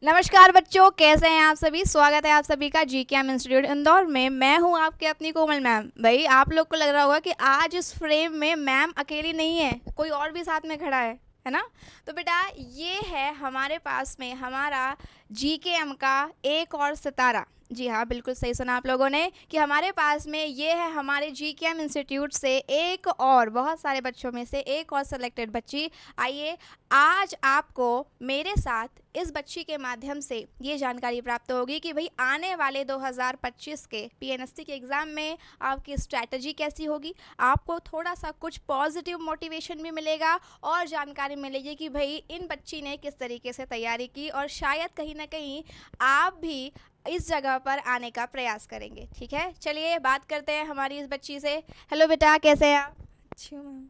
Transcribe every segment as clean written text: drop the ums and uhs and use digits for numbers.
नमस्कार बच्चों, कैसे हैं आप सभी। स्वागत है आप सभी का GKM इंस्टीट्यूट इंदौर में। मैं हूं आपके अपनी कोमल मैम। भाई आप लोग को लग रहा होगा कि आज इस फ्रेम में मैम अकेली नहीं है, कोई और भी साथ में खड़ा है ना। तो बेटा ये है हमारे पास में हमारा GKM का एक और सितारा। जी हाँ, बिल्कुल सही सुना आप लोगों ने कि हमारे पास में ये है हमारे GKM इंस्टीट्यूट से एक और, बहुत सारे बच्चों में से एक और सिलेक्टेड बच्ची। आइए आज आपको मेरे साथ इस बच्ची के माध्यम से ये जानकारी प्राप्त होगी कि भाई आने वाले 2025 के PNST के एग्ज़ाम में आपकी स्ट्रैटेजी कैसी होगी। आपको थोड़ा सा कुछ पॉजिटिव मोटिवेशन भी मिलेगा और जानकारी मिलेगी कि भाई इन बच्ची ने किस तरीके से तैयारी की और शायद कहीं ना कहीं आप भी इस जगह पर आने का प्रयास करेंगे। ठीक है, चलिए बात करते हैं हमारी इस बच्ची से। हेलो बेटा, कैसे हैं आप। अच्छी हूँ मैम।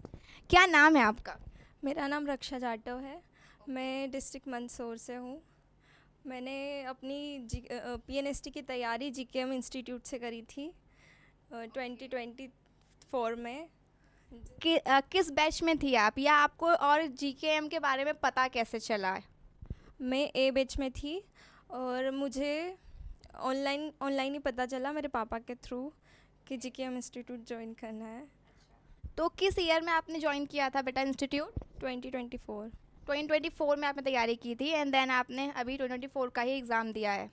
क्या नाम है आपका। मेरा नाम रक्षा जाटव है। मैं डिस्ट्रिक्ट मंदसौर से हूँ। मैंने अपनी PNST की तैयारी GKM इंस्टीट्यूट से करी थी 2024 में। किस बैच में थी आप, या आपको और GKM के बारे में पता कैसे चला है। मैं A बैच में थी और मुझे ऑनलाइन ही पता चला मेरे पापा के थ्रू कि GKM इंस्टीट्यूट ज्वाइन करना है। तो किस ईयर में आपने ज्वाइन किया था बेटा इंस्टीट्यूट। 2024। 2024 में आपने तैयारी की थी एंड देन आपने अभी 2024 का ही एग्ज़ाम दिया है।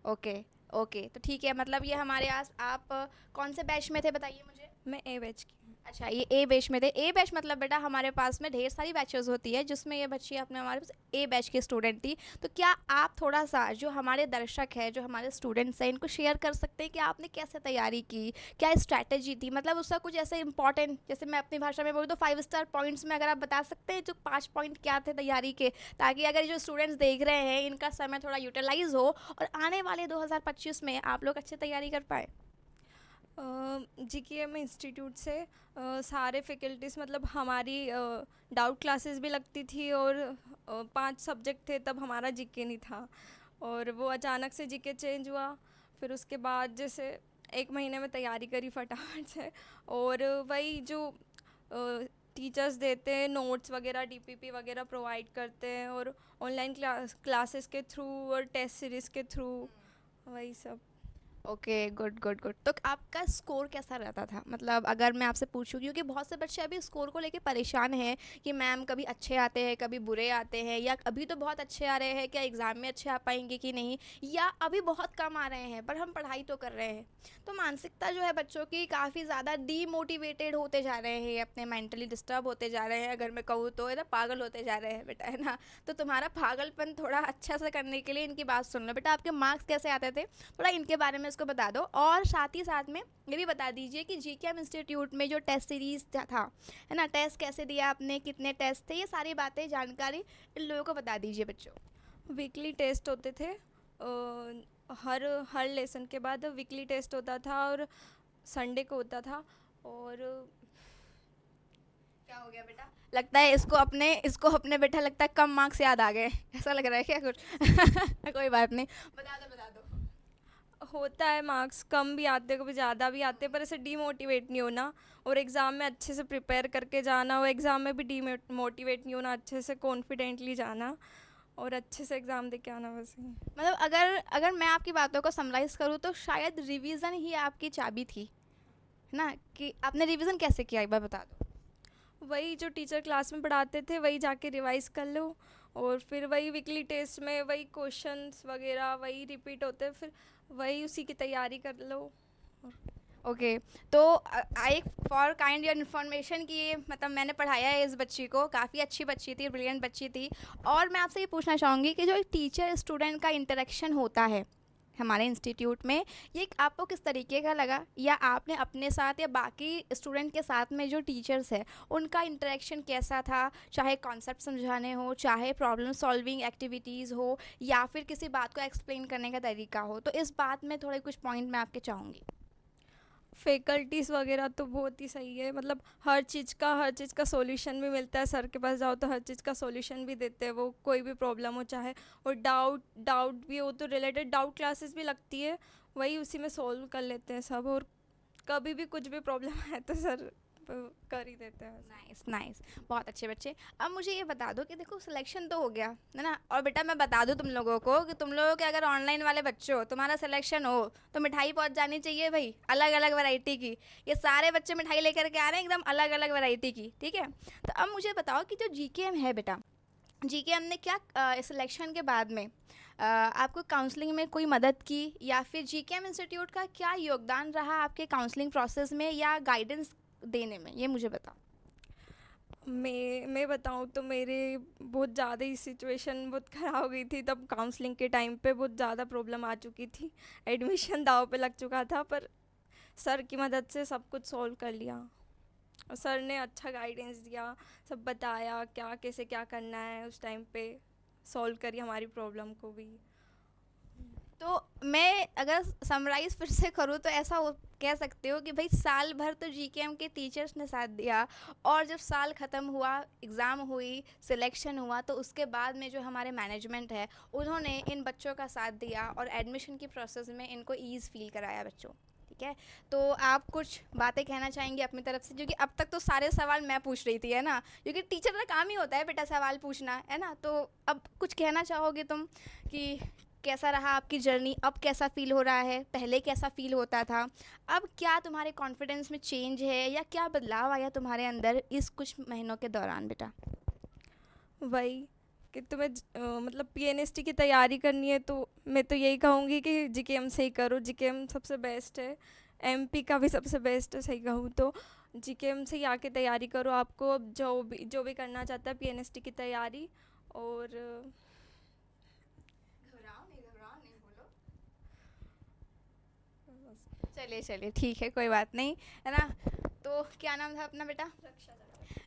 ओके ओके, तो ठीक है, मतलब ये हमारे आस आप कौन से बैच में थे बताइए मुझे। मैं A बैच की हूँ। अच्छा, ये ए बैच में थे। ए बैच मतलब बेटा हमारे पास में ढेर सारी बैचेस होती है जिसमें ये बच्ची अपने हमारे पास ए बैच की स्टूडेंट थी। तो क्या आप थोड़ा सा जो हमारे दर्शक है, जो हमारे स्टूडेंट्स हैं, इनको शेयर कर सकते हैं कि आपने कैसे तैयारी की, क्या स्ट्रैटेजी थी, मतलब उसका कुछ ऐसे इंपॉर्टेंट, जैसे मैं अपनी भाषा में बोलूँ तो 5 स्टार पॉइंट्स में अगर आप बता सकते हैं जो 5 पॉइंट क्या थे तैयारी के, ताकि अगर जो स्टूडेंट्स देख रहे हैं इनका समय थोड़ा यूटिलाइज हो और आने वाले 2025 में आप लोग अच्छी तैयारी कर पाए। GKM इंस्टीट्यूट से सारे फैकल्टीज़, मतलब हमारी डाउट क्लासेस भी लगती थी और 5 सब्जेक्ट थे तब हमारा GK नहीं था और वो अचानक से GK चेंज हुआ। फिर उसके बाद जैसे 1 महीने में तैयारी करी फटाफट से और वही जो टीचर्स देते हैं नोट्स वगैरह DPP वगैरह प्रोवाइड करते हैं और ऑनलाइन क्लासेस के थ्रू और टेस्ट सीरीज़ के थ्रू वही सब। Okay, good good good. तो आपका स्कोर कैसा रहता था, मतलब अगर मैं आपसे पूछूं, क्योंकि बहुत से बच्चे अभी स्कोर को लेके परेशान हैं कि मैम कभी अच्छे आते हैं कभी बुरे आते हैं, या अभी तो बहुत अच्छे आ रहे हैं, क्या एग्ज़ाम में अच्छे आ पाएंगे कि नहीं, या अभी बहुत कम आ रहे हैं पर हम पढ़ाई तो कर रहे हैं। तो मानसिकता जो है बच्चों की काफ़ी ज़्यादा डीमोटिवेटेड होते जा रहे हैं, अपने मेंटली डिस्टर्ब होते जा रहे हैं, अगर मैं कहूँ तो है ना, पागल होते जा रहे हैं बेटा, है ना। तो तुम्हारा पागलपन थोड़ा अच्छा से करने के लिए इनकी बात सुन लो बेटा। आपके मार्क्स कैसे आते थे, थोड़ा इनके बारे में इसको बता दो, और साथ ही साथ में ये भी बता दीजिए कि GKM इंस्टीट्यूट में जो टेस्ट सीरीज था, है ना, टेस्ट कैसे दिया आपने, कितने टेस्ट थे, ये सारी बातें जानकारी इन लोगों को बता दीजिए बच्चों। वीकली टेस्ट होते थे हर हर लेसन के बाद वीकली टेस्ट होता था और संडे को होता था। और क्या हो गया बेटा, लगता है इसको अपने बेटा लगता है कम मार्क्स याद आ गए, ऐसा लग रहा है क्या कुछ। कोई बात नहीं, बता दो। होता है, मार्क्स कम भी आते कभी ज़्यादा भी आते, पर ऐसे डीमोटिवेट नहीं होना और एग्ज़ाम में अच्छे से प्रिपेयर करके जाना और एग्ज़ाम में भी डीमोटिवेट नहीं होना, अच्छे से कॉन्फिडेंटली जाना और अच्छे से एग्ज़ाम दे के आना बस ही। मतलब अगर अगर मैं आपकी बातों को समराइज़ करूँ तो शायद रिवीजन ही आपकी चाबी थी, है ना, कि आपने रिवीजन कैसे किया एक बार बता दो। वही जो टीचर क्लास में पढ़ाते थे वही जाके रिवाइज कर लो और फिर वही वीकली टेस्ट में वही क्वेश्चंस वगैरह वही रिपीट होते, फिर वही उसी की तैयारी कर लो। ओके, तो I for kind your information कि ये मतलब मैंने पढ़ाया है इस बच्ची को, काफ़ी अच्छी बच्ची थी, ब्रिलियंट बच्ची थी। और मैं आपसे ये पूछना चाहूँगी कि जो एक टीचर स्टूडेंट का इंटरेक्शन होता है हमारे इंस्टीट्यूट में, ये आपको किस तरीके का लगा, या आपने अपने साथ या बाकी स्टूडेंट के साथ में जो टीचर्स है उनका इंटरेक्शन कैसा था, चाहे कॉन्सेप्ट समझाने हो, चाहे प्रॉब्लम सॉल्विंग एक्टिविटीज़ हो, या फिर किसी बात को एक्सप्लेन करने का तरीका हो। तो इस बात में थोड़े कुछ पॉइंट मैं आपके चाहूँगी। फैकल्टीज़ वगैरह तो बहुत ही सही है, मतलब हर चीज़ का सॉल्यूशन भी मिलता है। सर के पास जाओ तो हर चीज़ का सॉल्यूशन भी देते हैं वो, कोई भी प्रॉब्लम हो चाहे, और डाउट भी हो तो रिलेटेड डाउट क्लासेस भी लगती है, वही उसी में सॉल्व कर लेते हैं सब। और कभी भी कुछ भी प्रॉब्लम है तो सर पे कर ही देते हैं। नाइस नाइस, बहुत अच्छे बच्चे। अब मुझे ये बता दो कि देखो सिलेक्शन तो हो गया है ना, और बेटा मैं बता दूं तुम लोगों को कि तुम लोगों के अगर ऑनलाइन वाले बच्चे हो, तुम्हारा सिलेक्शन हो, तो मिठाई पहुंच जानी चाहिए भाई, अलग अलग वैरायटी की। ये सारे बच्चे मिठाई लेकर के आ रहे हैं एकदम अलग अलग वैरायटी की, ठीक है। तो अब मुझे बताओ कि जो जीकेएम है बेटा, जीकेएम ने क्या सिलेक्शन के बाद में आपको काउंसलिंग में कोई मदद की, या फिर जीकेएम इंस्टीट्यूट का क्या योगदान रहा आपके काउंसलिंग प्रोसेस में या गाइडेंस देने में, ये मुझे बताओ। मैं बताऊँ तो मेरे बहुत ज़्यादा ही सिचुएशन बहुत ख़राब हो गई थी, तब काउंसलिंग के टाइम पे बहुत ज़्यादा प्रॉब्लम आ चुकी थी, एडमिशन दाव पे लग चुका था, पर सर की मदद से सब कुछ सॉल्व कर लिया। और सर ने अच्छा गाइडेंस दिया, सब बताया क्या कैसे क्या करना है, उस टाइम पे सॉल्व करी हमारी प्रॉब्लम को भी। तो मैं अगर समराइज़ फिर से करूँ तो ऐसा कह सकते हो कि भाई साल भर तो जीकेएम के टीचर्स ने साथ दिया, और जब साल ख़त्म हुआ, एग्ज़ाम हुई, सिलेक्शन हुआ, तो उसके बाद में जो हमारे मैनेजमेंट है उन्होंने इन बच्चों का साथ दिया और एडमिशन की प्रोसेस में इनको ईज़ फील कराया बच्चों, ठीक है। तो आप कुछ बातें कहना चाहेंगे अपनी तरफ से, क्योंकि अब तक तो सारे सवाल मैं पूछ रही थी, है ना, क्योंकि टीचर का काम ही होता है बेटा सवाल पूछना, है ना। तो अब कुछ कहना चाहोगे तुम कि कैसा रहा आपकी जर्नी, अब कैसा फ़ील हो रहा है, पहले कैसा फ़ील होता था, अब क्या तुम्हारे कॉन्फिडेंस में चेंज है या क्या बदलाव आया तुम्हारे अंदर इस कुछ महीनों के दौरान बेटा। वही कि तुम्हें मतलब पीएनएसटी की तैयारी करनी है तो मैं तो यही कहूँगी कि जीकेएम से ही करो, जीकेएम सबसे बेस्ट है, एमपी का भी सबसे बेस्ट है, सही कहूँ तो जीकेएम से ही आके तैयारी करो। आपको अब जो भी करना चाहता है पीएनएसटी की तैयारी, और घबराओ नहीं बोलो। चलिए चलिए ठीक है, कोई बात नहीं, है ना। तो क्या नाम था अपना बेटा।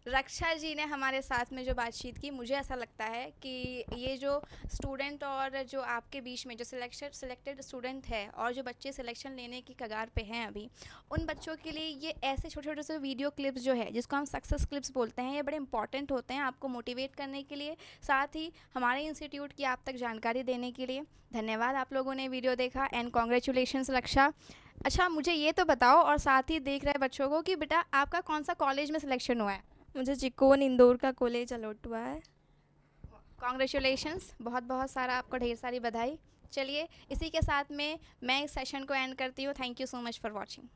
रक्षा जी ने हमारे साथ में जो बातचीत की, मुझे ऐसा लगता है कि ये जो स्टूडेंट और जो आपके बीच में जो सिलेक्टेड स्टूडेंट है और जो बच्चे सिलेक्शन लेने की कगार पे हैं अभी, उन बच्चों के लिए ये ऐसे छोटे छोटे से वीडियो क्लिप्स जो है, जिसको हम सक्सेस क्लिप्स बोलते हैं, ये बड़े इंपॉर्टेंट होते हैं आपको मोटिवेट करने के लिए, साथ ही हमारे इंस्टीट्यूट की आप तक जानकारी देने के लिए। धन्यवाद आप लोगों ने वीडियो देखा, एंड कॉन्ग्रेचुलेशंस रक्षा। अच्छा मुझे ये तो बताओ, और साथ ही देख रहे बच्चों को, कि बेटा आपका कौन सा कॉलेज में सिलेक्शन हुआ है। मुझे चिकोन इंदौर का कॉलेज अलॉट हुआ है। कॉन्ग्रेचुलेशंस, बहुत बहुत सारा आपको ढेर सारी बधाई। चलिए इसी के साथ में मैं इस सेशन को एंड करती हूँ। Thank you so much for watching.